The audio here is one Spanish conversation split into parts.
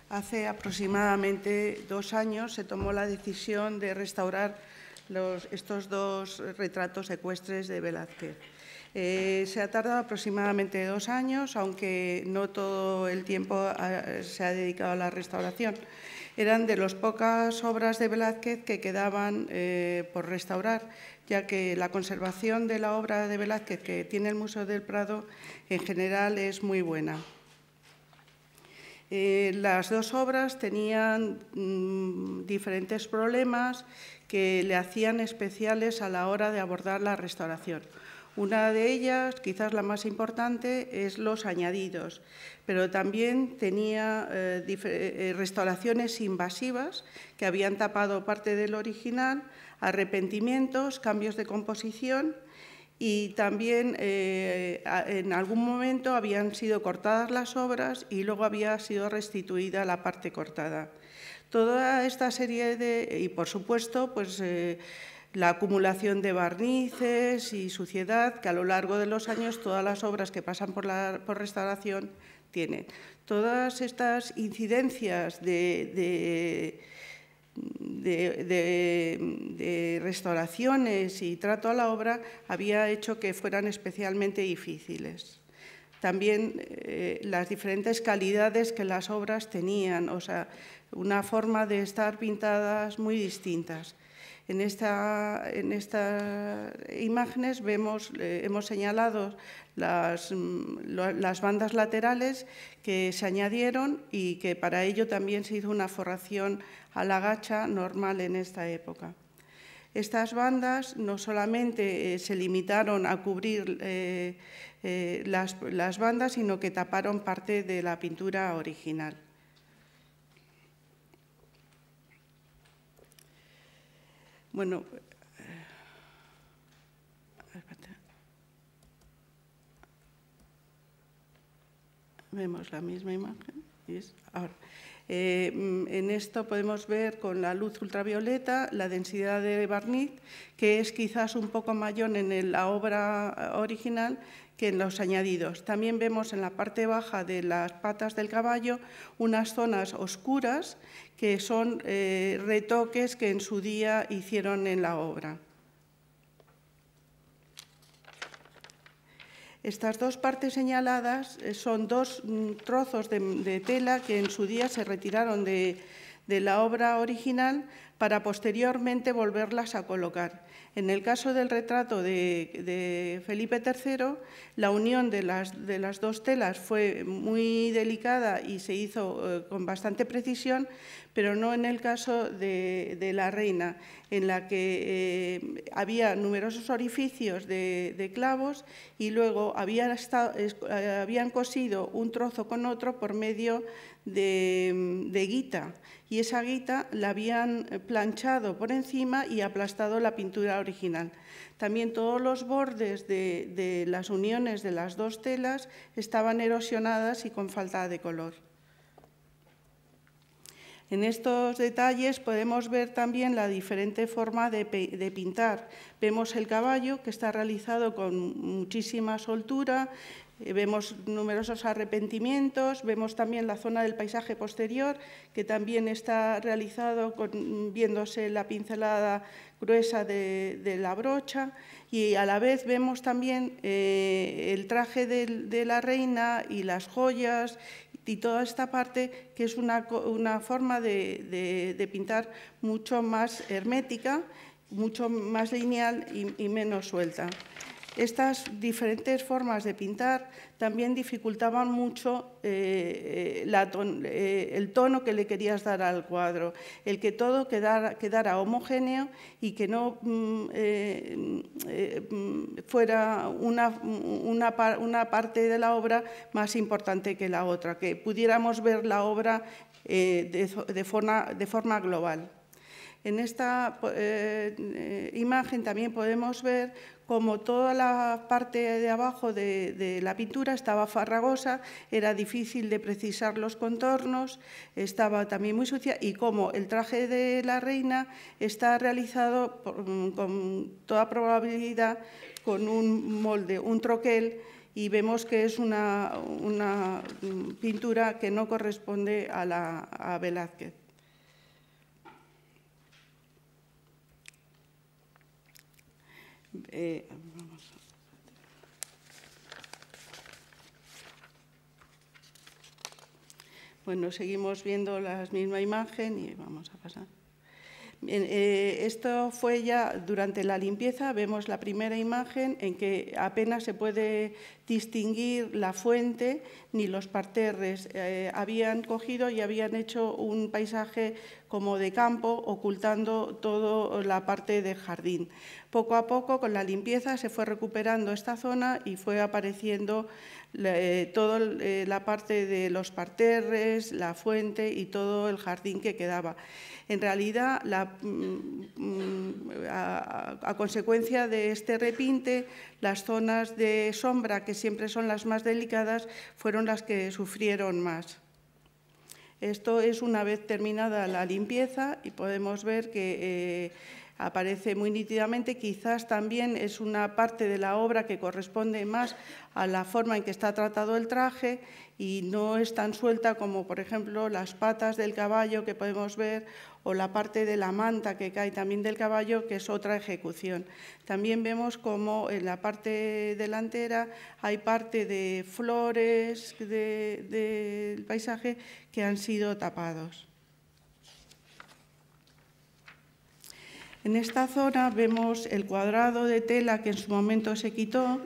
Hace aproximadamente 2 años se tomó la decisión de restaurar estos dos retratos ecuestres de Velázquez. Se ha tardado aproximadamente 2 años, aunque no todo el tiempo se ha dedicado a la restauración. Eran de las pocas obras de Velázquez que quedaban por restaurar, ya que la conservación de la obra de Velázquez que tiene el Museo del Prado en general es muy buena. Las dos obras tenían diferentes problemas que le hacían especiales a la hora de abordar la restauración. Una de ellas, quizás la más importante, es los añadidos, pero también tenía restauraciones invasivas que habían tapado parte del original, arrepentimientos, cambios de composición y también en algún momento habían sido cortadas las obras y luego había sido restituida la parte cortada. Toda esta serie y por supuesto, pues la acumulación de barnices y suciedad que a lo largo de los años todas las obras que pasan por restauración tienen. Todas estas incidencias de restauraciones y trato a la obra había hecho que fueran especialmente difíciles. También las diferentes calidades que las obras tenían, o sea, una forma de estar pintadas muy distintas. En estas imágenes hemos señalado las bandas laterales que se añadieron y que para ello también se hizo una forración a la gacha normal en esta época. Estas bandas no solamente se limitaron a cubrir las bandas, sino que taparon parte de la pintura original. Bueno, vemos la misma imagen. Ahora, en esto podemos ver con la luz ultravioleta la densidad de barniz, que es quizás un poco mayor en la obra original que en los añadidos. También vemos en la parte baja de las patas del caballo unas zonas oscuras que son retoques que en su día hicieron en la obra. Estas dos partes señaladas son dos trozos de tela que en su día se retiraron de la obra original para posteriormente volverlas a colocar. En el caso del retrato de Felipe III, la unión de las dos telas fue muy delicada y se hizo con bastante precisión, pero no en el caso de la reina, en la que había numerosos orificios de clavos y luego habían cosido un trozo con otro por medio de guita, y esa guita la habían planchado por encima y aplastado la pintura original. También todos los bordes de las uniones de las dos telas estaban erosionadas y con falta de color. En estos detalles podemos ver también la diferente forma de pintar. Vemos el caballo, que está realizado con muchísima soltura, vemos numerosos arrepentimientos, vemos también la zona del paisaje posterior, que también está realizado viéndose la pincelada gruesa de la brocha, y a la vez vemos también el traje de la reina y las joyas y toda esta parte, que es una forma de pintar mucho más hermética, mucho más lineal y menos suelta. Estas diferentes formas de pintar también dificultaban mucho el tono que le querías dar al cuadro, el que todo quedara homogéneo y que no fuera una parte de la obra más importante que la otra, que pudiéramos ver la obra de forma global. En esta imagen también podemos ver como toda la parte de abajo de la pintura estaba farragosa, era difícil de precisar los contornos, estaba también muy sucia, y como el traje de la reina está realizado con toda probabilidad con un molde, un troquel, y vemos que es una pintura que no corresponde a Velázquez. Bueno, seguimos viendo la misma imagen y vamos a pasar. Esto fue ya durante la limpieza, vemos la primera imagen en que apenas se puede distinguir la fuente ni los parterres. Habían cogido y habían hecho un paisaje como de campo, ocultando toda la parte del jardín. Poco a poco, con la limpieza, se fue recuperando esta zona y fue apareciendo toda la parte de los parterres, la fuente y todo el jardín que quedaba. En realidad, a consecuencia de este repinte, las zonas de sombra, que siempre son las más delicadas, fueron las que sufrieron más. Esto es una vez terminada la limpieza y podemos ver que aparece muy nítidamente. Quizás también es una parte de la obra que corresponde más a la forma en que está tratado el traje y no es tan suelta como, por ejemplo, las patas del caballo que podemos ver o la parte de la manta que cae también del caballo, que es otra ejecución. También vemos como en la parte delantera hay parte de flores del paisaje que han sido tapados. En esta zona vemos el cuadrado de tela que en su momento se quitó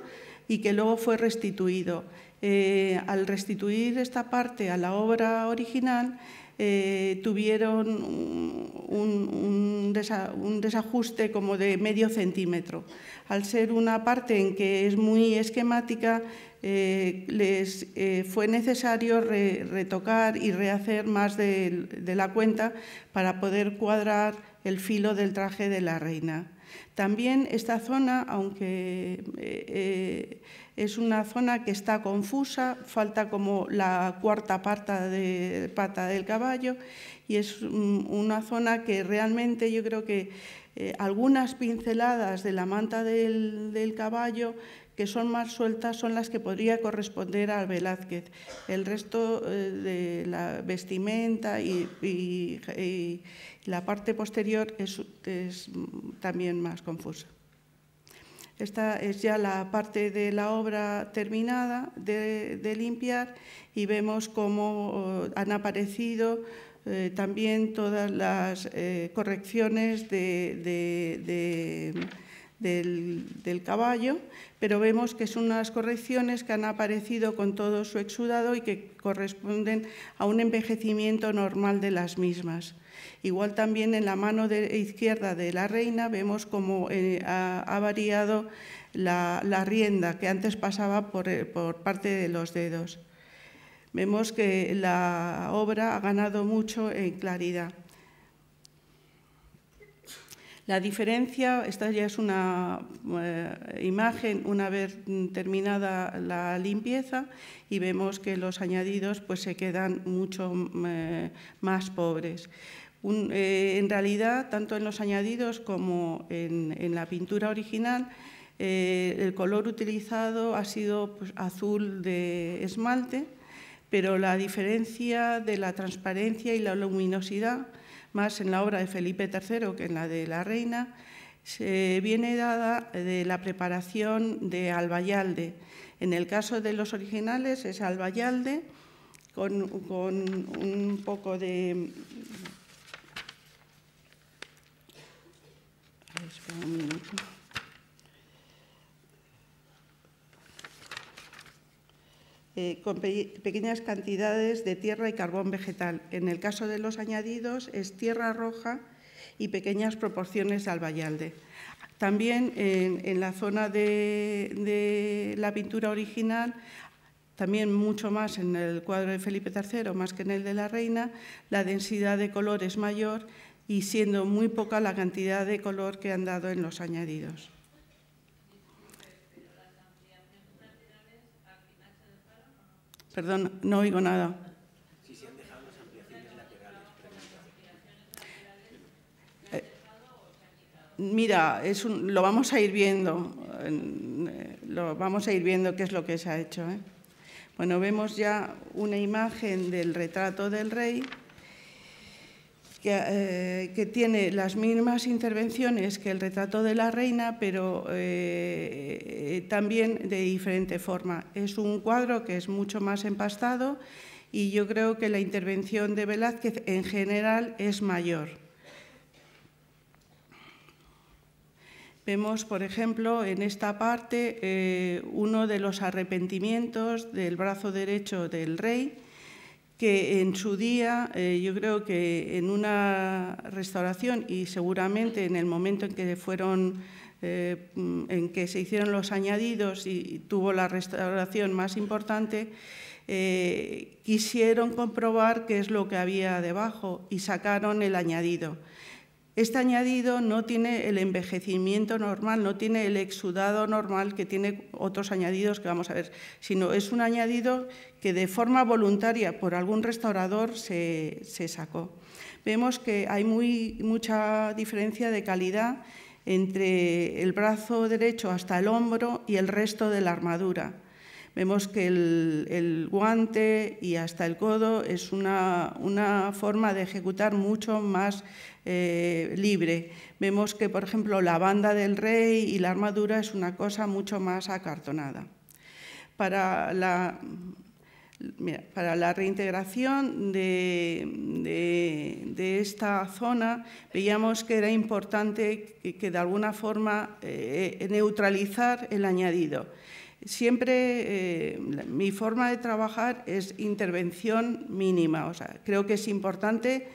y que luego fue restituido. Al restituir esta parte a la obra original, tuvieron un desajuste como de medio centímetro. Al ser una parte en que es muy esquemática, les fue necesario retocar y rehacer más de la cuenta para poder cuadrar el filo del traje de la reina. También esta zona, aunque es una zona que está confusa, falta como la cuarta pata del caballo y es una zona que realmente yo creo que algunas pinceladas de la manta del caballo que son más sueltas son las que podría corresponder al Velázquez. El resto de la vestimenta y la parte posterior es también más confusa. Esta es ya la parte de la obra terminada de limpiar y vemos cómo han aparecido también todas las correcciones del caballo, pero vemos que son unas correcciones que han aparecido con todo su exudado y que corresponden a un envejecimiento normal de las mismas. Igual también en la mano izquierda de la reina vemos cómo ha variado la rienda que antes pasaba por parte de los dedos. Vemos que la obra ha ganado mucho en claridad. La diferencia, esta ya es una imagen una vez terminada la limpieza y vemos que los añadidos pues, se quedan mucho más pobres. En realidad, tanto en los añadidos como en la pintura original, el color utilizado ha sido pues, azul de esmalte, pero la diferencia de la transparencia y la luminosidad, más en la obra de Felipe III que en la de la reina, se viene dada de la preparación de albayalde. En el caso de los originales es albayalde con un poco de... Espera un minuto. Con pequeñas cantidades de tierra y carbón vegetal. En el caso de los añadidos es tierra roja y pequeñas proporciones de albayalde. También en la zona de la pintura original, también mucho más en el cuadro de Felipe III, más que en el de la reina, la densidad de color es mayor y siendo muy poca la cantidad de color que han dado en los añadidos. Perdón, no oigo nada. Si se han dejado las ampliaciones laterales. Mira, lo vamos a ir viendo. vamos a ir viendo qué es lo que se ha hecho, ¿eh? Bueno, vemos ya una imagen del retrato del rey que tiene las mismas intervenciones que el retrato de la reina, pero también de diferente forma. Es un cuadro que es mucho más empastado y yo creo que la intervención de Velázquez en general es mayor. Vemos, por ejemplo, en esta parte uno de los arrepentimientos del brazo derecho del rey, que en su día, yo creo que en una restauración y seguramente en el momento en que se hicieron los añadidos y tuvo la restauración más importante, quisieron comprobar qué es lo que había debajo y sacaron el añadido. Este añadido no tiene el envejecimiento normal, no tiene el exudado normal que tiene otros añadidos que vamos a ver, sino es un añadido que de forma voluntaria por algún restaurador se sacó. Vemos que hay mucha diferencia de calidad entre el brazo derecho hasta el hombro y el resto de la armadura. Vemos que el guante y hasta el codo es una forma de ejecutar mucho más libre. Vemos que, por ejemplo, la banda del rey y la armadura es una cosa mucho más acartonada. Para la reintegración de esta zona veíamos que era importante que de alguna forma neutralizar el añadido. Siempre mi forma de trabajar es intervención mínima, o sea, creo que es importante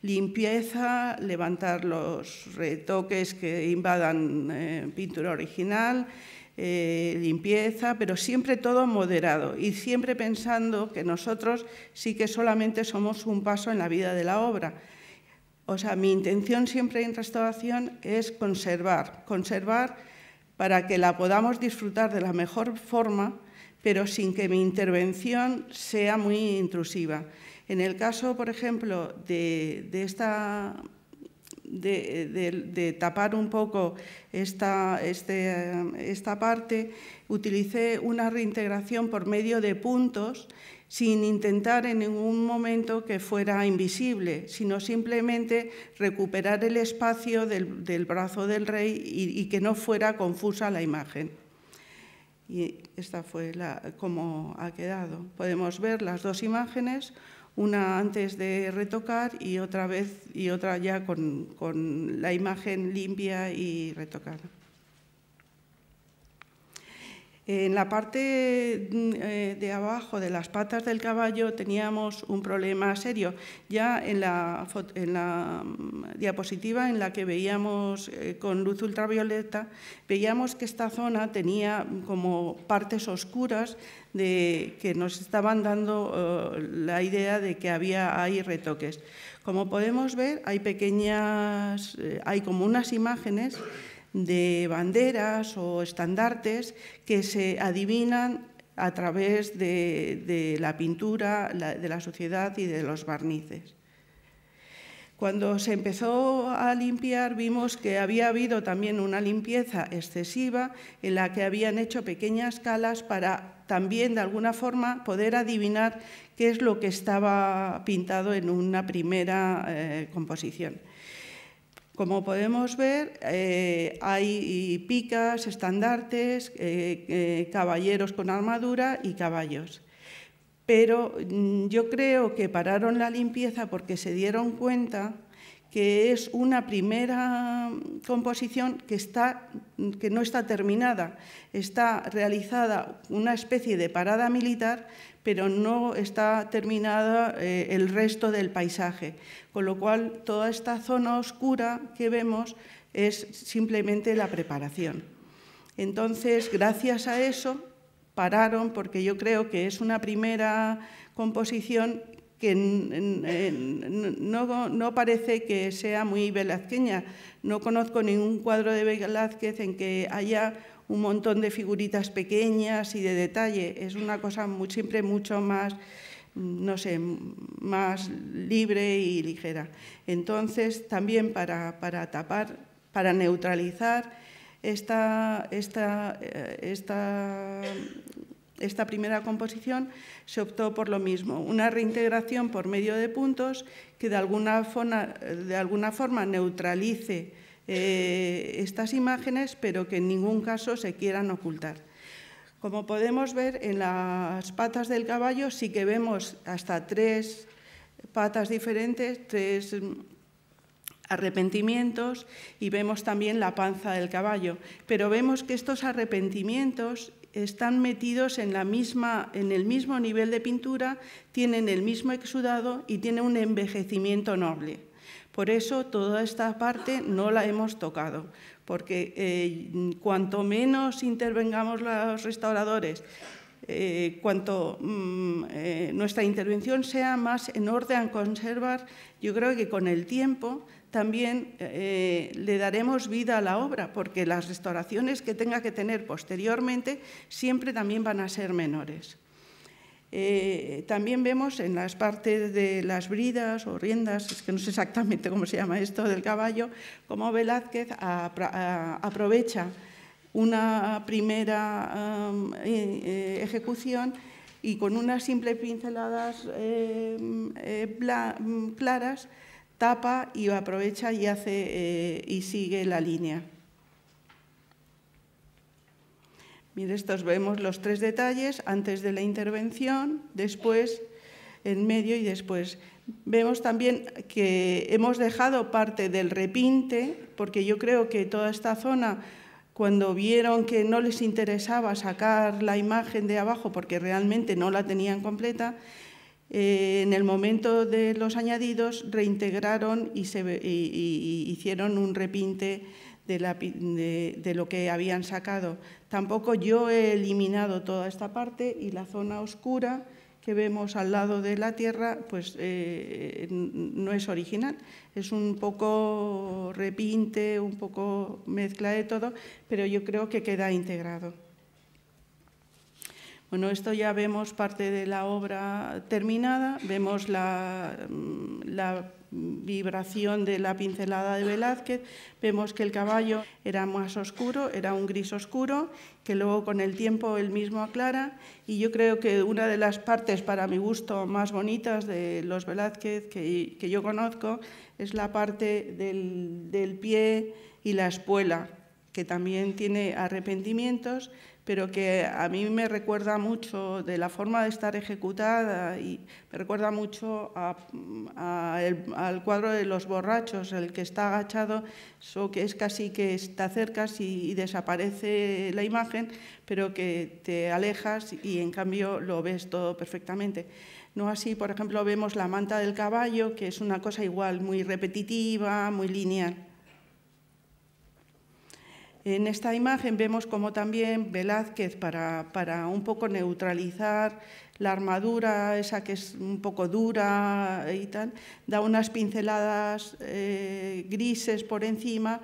limpieza, levantar los retoques que invadan pintura original, limpieza, pero siempre todo moderado y siempre pensando que nosotros sí que solamente somos un paso en la vida de la obra. O sea, mi intención siempre en restauración es conservar para que la podamos disfrutar de la mejor forma, pero sin que mi intervención sea muy intrusiva. En el caso, por ejemplo, de tapar un poco esta parte, utilicé una reintegración por medio de puntos sin intentar en ningún momento que fuera invisible, sino simplemente recuperar el espacio del brazo del rey y que no fuera confusa la imagen. Y esta fue cómo ha quedado. Podemos ver las dos imágenes, una antes de retocar y otra ya con la imagen limpia y retocada. En la parte de abajo de las patas del caballo teníamos un problema serio. Ya en la diapositiva en la que veíamos con luz ultravioleta, veíamos que esta zona tenía como partes oscuras que nos estaban dando la idea de que hay retoques. Como podemos ver, hay como unas imágenes de banderas o estandartes que se adivinan a través de la pintura, de la suciedad y de los barnices. Cuando se empezó a limpiar vimos que había habido también una limpieza excesiva en la que habían hecho pequeñas calas para también de alguna forma poder adivinar qué es lo que estaba pintado en una primera composición. Como podemos ver, hay picas, estandartes, caballeros con armadura y caballos. Pero yo creo que pararon la limpieza porque se dieron cuenta que es una primera composición que no está terminada. Está realizada una especie de parada militar, pero no está terminada el resto del paisaje. Con lo cual, toda esta zona oscura que vemos es simplemente la preparación. Entonces, gracias a eso, pararon, porque yo creo que es una primera composición que no parece que sea muy velazqueña. No conozco ningún cuadro de Velázquez en que haya un montón de figuritas pequeñas y de detalle. Es una cosa siempre mucho más, no sé, más libre y ligera. Entonces, también para tapar, para neutralizar, esta primera composición se optó por lo mismo, una reintegración por medio de puntos que de alguna forma neutralice estas imágenes, pero que en ningún caso se quieran ocultar. Como podemos ver, en las patas del caballo sí que vemos hasta 3 patas diferentes, 3 arrepentimientos, y vemos también la panza del caballo. Pero vemos que estos arrepentimientos están metidos en el mismo nivel de pintura, tienen el mismo exudado y tienen un envejecimiento noble. Por eso toda esta parte no la hemos tocado, porque cuanto menos intervengamos los restauradores, cuanto nuestra intervención sea más en orden a conservar, yo creo que con el tiempo también le daremos vida a la obra, porque las restauraciones que tenga que tener posteriormente siempre también van a ser menores. También vemos en las partes de las bridas o riendas, es que no sé exactamente cómo se llama esto, del caballo, cómo Velázquez aprovecha una primera ejecución y con unas simples pinceladas claras tapa y aprovecha y y sigue la línea. Mire, estos vemos los 3 detalles antes de la intervención, después, en medio y después. Vemos también que hemos dejado parte del repinte, porque yo creo que toda esta zona, cuando vieron que no les interesaba sacar la imagen de abajo porque realmente no la tenían completa, en el momento de los añadidos reintegraron y hicieron un repinte de lo que habían sacado. Tampoco yo he eliminado toda esta parte, y la zona oscura que vemos al lado de la tierra pues no es original, es un poco repinte, un poco mezcla de todo, pero yo creo que queda integrado. Bueno, esto ya vemos parte de la obra terminada, vemos la vibración de la pincelada de Velázquez, vemos que el caballo era más oscuro, era un gris oscuro, que luego con el tiempo él mismo aclara, y yo creo que una de las partes, para mi gusto, más bonitas de los Velázquez que yo conozco es la parte del pie y la espuela, que también tiene arrepentimientos, pero que a mí me recuerda mucho de la forma de estar ejecutada, y me recuerda mucho al cuadro de los borrachos, el que está agachado, eso que es casi que te acercas y desaparece la imagen, pero que te alejas y en cambio lo ves todo perfectamente. No así, por ejemplo, vemos la manta del caballo, que es una cosa igual, muy repetitiva, muy lineal. En esta imagen vemos como también Velázquez, para un poco neutralizar la armadura, esa que es un poco dura y tal, da unas pinceladas grises por encima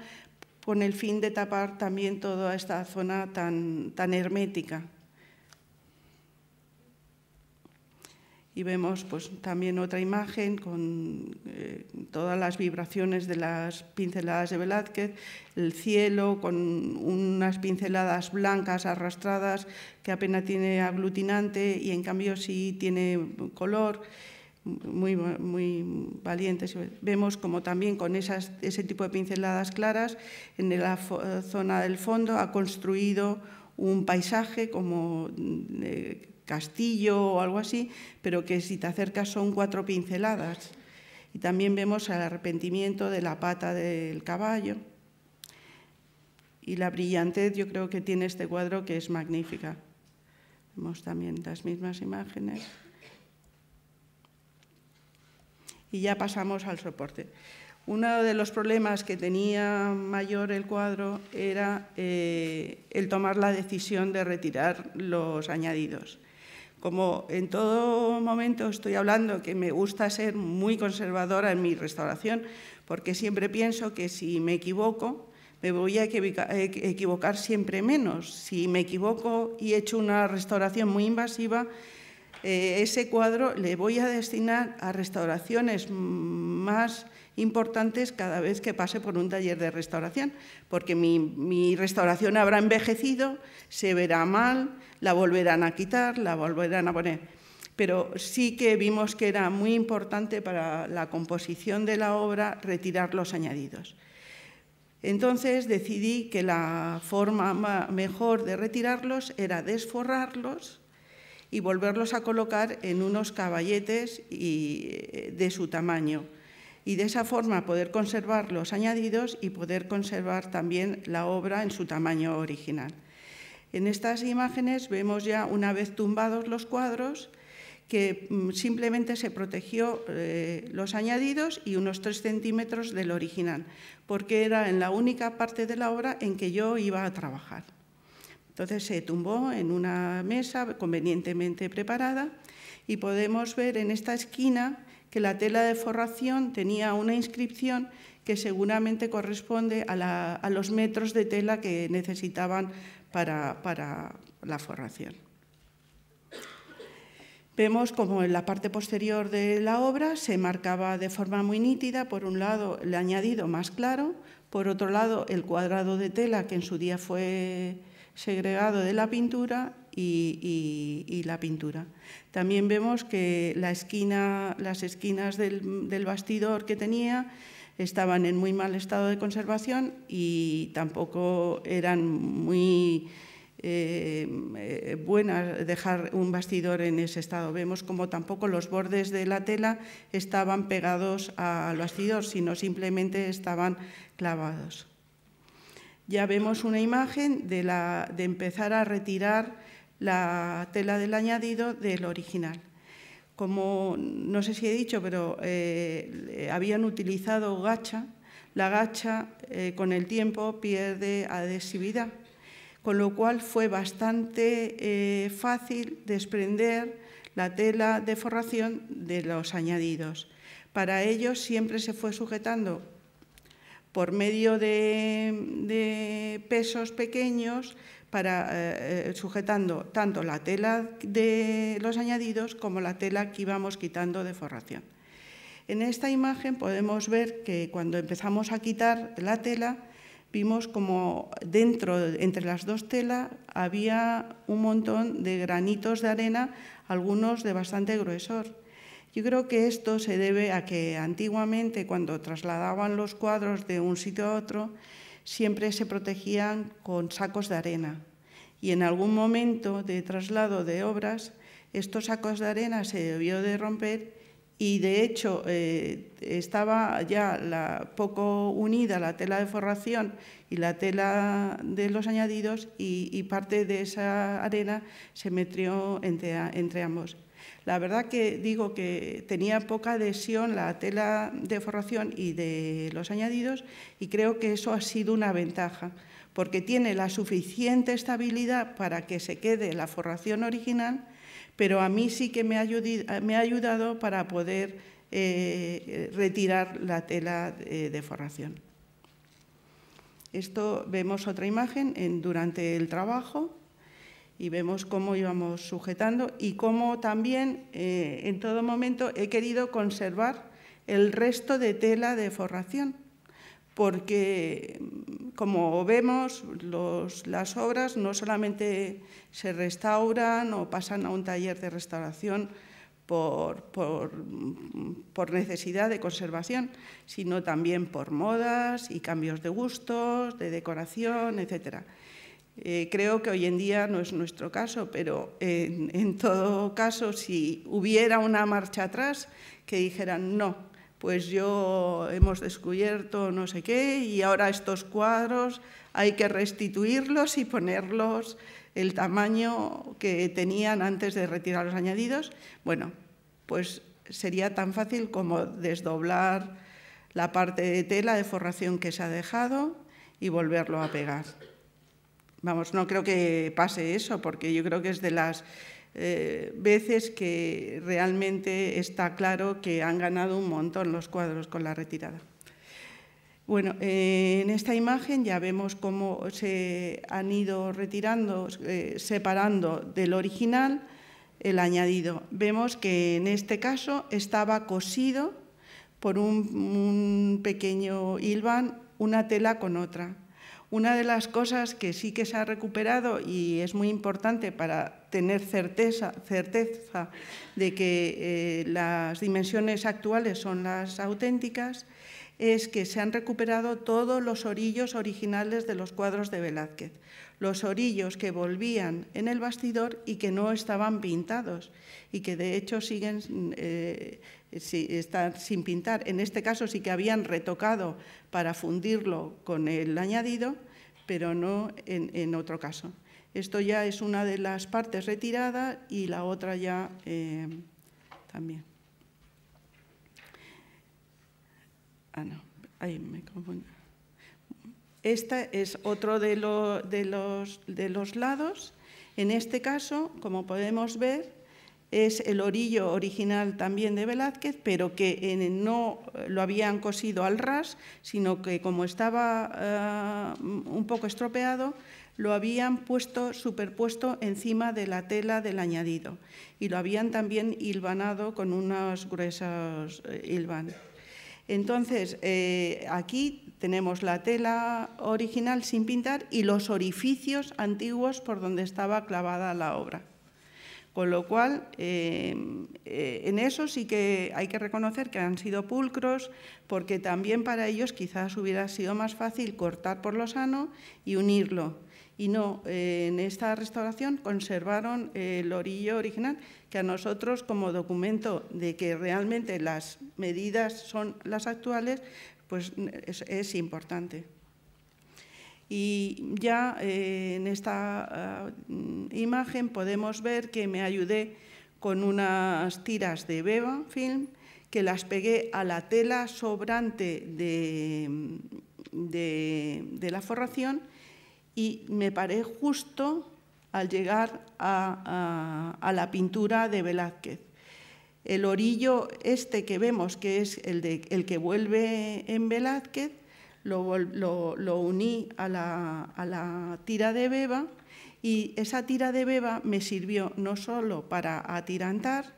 con el fin de tapar también toda esta zona tan hermética. Y vemos pues, también otra imagen con todas las vibraciones de las pinceladas de Velázquez, el cielo con unas pinceladas blancas arrastradas que apenas tiene aglutinante y en cambio sí tiene color, muy valientes. Vemos como también con ese tipo de pinceladas claras en la zona del fondo ha construido un paisaje como castillo o algo así, pero que si te acercas son 4 pinceladas. Y también vemos el arrepentimiento de la pata del caballo. Y la brillantez yo creo que tiene este cuadro, que es magnífica. Vemos también las mismas imágenes. Y ya pasamos al soporte. Uno de los problemas que tenía mayor el cuadro era el tomar la decisión de retirar los añadidos. Como en todo momento estoy hablando que me gusta ser muy conservadora en mi restauración, porque siempre pienso que si me equivoco, me voy a equivocar siempre menos. Si me equivoco y he hecho una restauración muy invasiva, ese cuadro le voy a destinar a restauraciones más importantes cada vez que pase por un taller de restauración, porque mi restauración habrá envejecido, se verá mal, la volverán a quitar, la volverán a poner. Pero sí que vimos que era muy importante para la composición de la obra retirar los añadidos. Entonces decidí que la forma mejor de retirarlos era desforrarlos y volverlos a colocar en unos caballetes de su tamaño. Y de esa forma poder conservar los añadidos y poder conservar también la obra en su tamaño original. En estas imágenes vemos ya, una vez tumbados los cuadros, que simplemente se protegió los añadidos y unos 3 centímetros del original, porque era en la única parte de la obra en que yo iba a trabajar. Entonces se tumbó en una mesa convenientemente preparada y podemos ver en esta esquina que la tela de forración tenía una inscripción que seguramente corresponde a los metros de tela que necesitaban para la forración. Vemos como en la parte posterior de la obra se marcaba de forma muy nítida, por un lado, el añadido más claro, por otro lado, el cuadrado de tela que en su día fue segregado de la pintura y la pintura. También vemos que las esquinas del bastidor que tenía estaban en muy mal estado de conservación y tampoco eran muy buenas dejar un bastidor en ese estado. Vemos como tampoco los bordes de la tela estaban pegados al bastidor, sino simplemente estaban clavados. Ya vemos una imagen de empezar a retirar la tela del añadido del original. Como no sé si he dicho, pero habían utilizado gacha. La gacha con el tiempo pierde adhesividad, con lo cual fue bastante fácil desprender la tela de forración de los añadidos. Para ello siempre se fue sujetando por medio de pesos pequeños, sujetando tanto la tela de los añadidos como la tela que íbamos quitando de forración. En esta imagen podemos ver que cuando empezamos a quitar la tela, vimos como entre las dos telas, había un montón de granitos de arena, algunos de bastante gruesor. Yo creo que esto se debe a que antiguamente, cuando trasladaban los cuadros de un sitio a otro, siempre se protegían con sacos de arena. Y en algún momento de traslado de obras, estos sacos de arena se debió de romper y, de hecho, estaba ya poco unida la tela de forración y la tela de los añadidos y parte de esa arena se metió entre ambos. La verdad que digo que tenía poca adhesión la tela de forración y de los añadidos y creo que eso ha sido una ventaja, porque tiene la suficiente estabilidad para que se quede la forración original, pero a mí sí que me ha ayudado para poder retirar la tela de forración. Esto vemos otra imagen durante el trabajo. Y vemos cómo íbamos sujetando y cómo también en todo momento he querido conservar el resto de tela de forración, porque como vemos las obras no solamente se restauran o pasan a un taller de restauración por necesidad de conservación, sino también por modas y cambios de gustos, de decoración, etcétera. Creo que hoy en día no es nuestro caso, pero en todo caso, si hubiera una marcha atrás que dijeran no, pues hemos descubierto no sé qué y ahora estos cuadros hay que restituirlos y ponerlos el tamaño que tenían antes de retirar los añadidos, bueno, pues sería tan fácil como desdoblar la parte de tela de forración que se ha dejado y volverlo a pegar. Vamos, no creo que pase eso, porque yo creo que es de las veces que realmente está claro que han ganado un montón los cuadros con la retirada. Bueno, en esta imagen ya vemos cómo se han ido retirando, separando del original el añadido. Vemos que en este caso estaba cosido por un pequeño hilván una tela con otra. Una de las cosas que sí que se ha recuperado y es muy importante para tener certeza de que las dimensiones actuales son las auténticas es que se han recuperado todos los orillos originales de los cuadros de Velázquez. Los orillos que volvían en el bastidor y que no estaban pintados y que de hecho siguen están sin pintar. En este caso sí que habían retocado para fundirlo con el añadido, pero no en otro caso. Esto ya es una de las partes retirada y la otra ya también. No, ahí me confundo. Este es otro de los lados. En este caso, como podemos ver, es el orillo original también de Velázquez, pero que no lo habían cosido al ras, sino que como estaba un poco estropeado, lo habían superpuesto encima de la tela del añadido y lo habían también hilvanado con unos gruesos hilvan. Entonces, aquí tenemos la tela original sin pintar y los orificios antiguos por donde estaba clavada la obra. Con lo cual, en eso sí que hay que reconocer que han sido pulcros, porque también para ellos quizás hubiera sido más fácil cortar por lo sano y unirlo. Y no, en esta restauración conservaron el orillo original, que a nosotros como documento de que realmente las medidas son las actuales, pues es importante. Y ya en esta imagen podemos ver que me ayudé con unas tiras de Beba Film que las pegué a la tela sobrante de la forración y me paré justo al llegar a la pintura de Velázquez. El orillo este que vemos, que es el que vuelve en Velázquez, lo uní a la tira de Beba y esa tira de Beba me sirvió no solo para atirantar,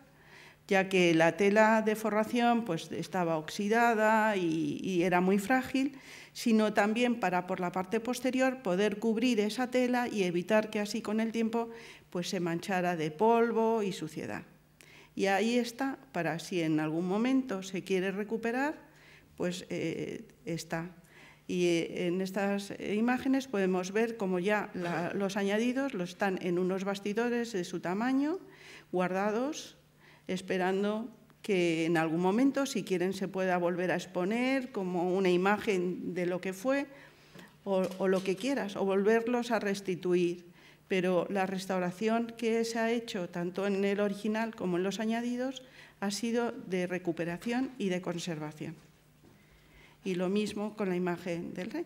ya que la tela de forración pues, estaba oxidada y era muy frágil, sino también para por la parte posterior poder cubrir esa tela y evitar que así con el tiempo pues, se manchara de polvo y suciedad. Y ahí está, para si en algún momento se quiere recuperar, pues está. Y en estas imágenes podemos ver cómo ya los añadidos están en unos bastidores de su tamaño, guardados, esperando que en algún momento, si quieren, se pueda volver a exponer como una imagen de lo que fue o lo que quieras, o volverlos a restituir. Pero la restauración que se ha hecho, tanto en el original como en los añadidos, ha sido de recuperación y de conservación. Y lo mismo con la imagen del rey.